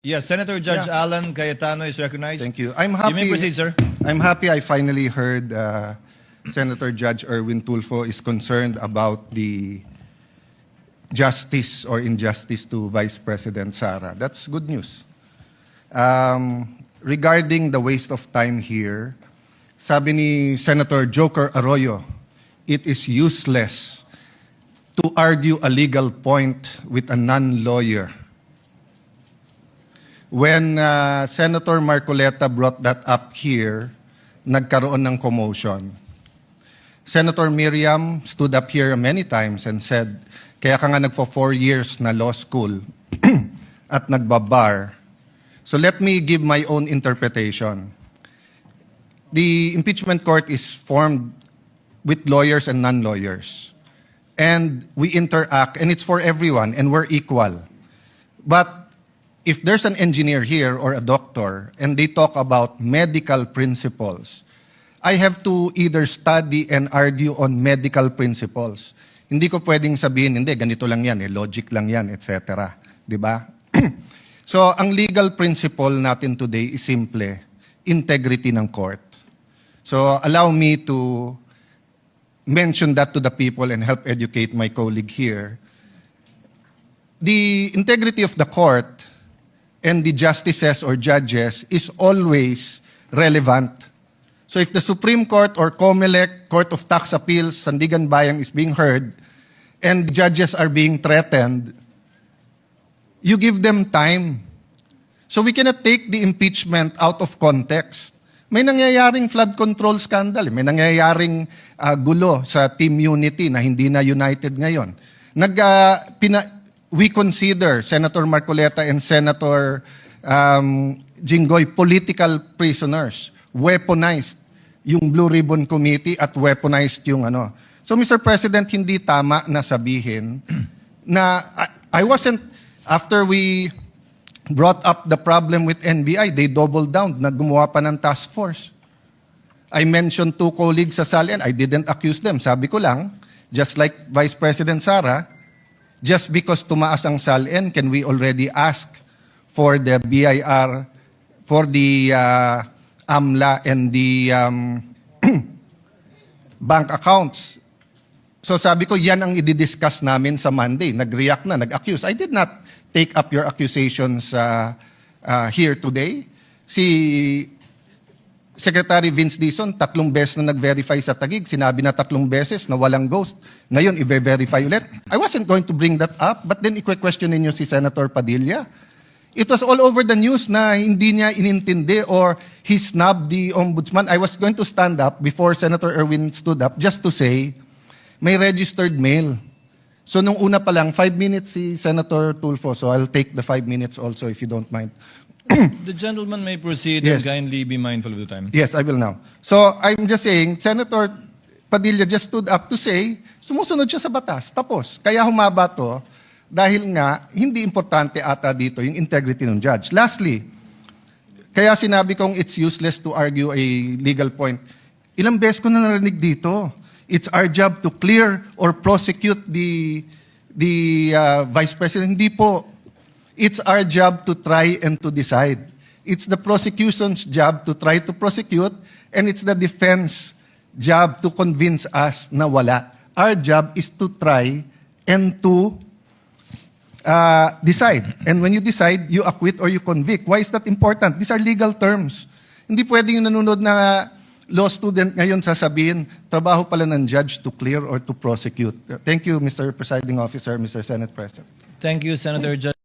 Yes, Senator Judge Alan Cayetano is recognized. Thank you. I'm happy. You may proceed, sir. I'm happy I finally heard Senator Judge Erwin Tulfo is concerned about the justice or injustice to Vice President Sara. That's good news. Regarding the waste of time here, sabi ni Senator Joker Arroyo, it is useless to argue a legal point with a non-lawyer. When Senator Marcoleta brought that up here, nagkaroon ng commotion. Senator Miriam stood up here many times and said, kaya ka nga nagpo 4 years na law school at nagbabar. So let me give my own interpretation. The impeachment court is formed with lawyers and non-lawyers. And we interact, and it's for everyone, and we're equal. But if there's an engineer here or a doctor and they talk about medical principles, I have to either study and argue on medical principles. Hindi ko pwedeng sabihin, hindi, ganito lang yan, logic lang yan, etc. Diba? So, ang legal principle natin today is simple, integrity ng court. So, allow me to mention that to the people and help educate my colleague here. The integrity of the court and the justices or judges is always relevant. So if the Supreme Court or COMELEC, Court of Tax Appeals, Sandigan Bayang is being heard, and the judges are being threatened, you give them time. So we cannot take the impeachment out of context. May nangyayaring flood control scandal, may nangyayaring gulo sa Team Unity na hindi na united ngayon. We consider Senator Marcoleta and Senator Jinggoy political prisoners, weaponized yung Blue Ribbon Committee at weaponized yung ano. So Mr. President, hindi tama na sabihin na I wasn't, after we brought up the problem with NBI, they doubled down, naggumawa pa ng task force. I mentioned 2 colleagues sa SALN, I didn't accuse them. Sabi ko lang, just like Vice President Sara, just because tumaas ang SALN, can we already ask for the BIR, for the AMLA and the bank accounts? So sabi ko, yan ang i-discuss namin sa Monday. Nag-react na, nag-accuse. I did not take up your accusations here today. Si Secretary Vince Dizon, 3 beses na nag-verify sa Taguig. Sinabi na 3 beses na walang ghost. Ngayon, i-verify ulit. I wasn't going to bring that up, but then i-question ninyo si Senator Padilla. It was all over the news na hindi niya inintindi or he snubbed the ombudsman. I was going to stand up before Senator Erwin stood up just to say, may registered mail. So nung una pa lang, 5 minutes si Senator Tulfo. So I'll take the 5 minutes also if you don't mind. The gentleman may proceed Yes. and kindly be mindful of the time. Yes, I will now. So I'm just saying, Senator Padilla just stood up to say, sumusunod siya sa batas. Tapos, kaya humaba to dahil nga hindi importante ata dito yung integrity ng judge. Lastly, kaya sinabi kong it's useless to argue a legal point. Ilang beses ko na narinig dito. It's our job to clear or prosecute the Vice President. Hindi po. It's our job to try and to decide. It's the prosecution's job to try to prosecute, and it's the defense job to convince us na wala. Our job is to try and to decide. And when you decide, you acquit or you convict. Why is that important? These are legal terms. Hindi pwedeng yung nanonood na law student ngayon sasabihin, trabaho pala ng judge to clear or to prosecute. Thank you, Mr. Presiding Officer, Mr. Senate President. Thank you, Senator Judge.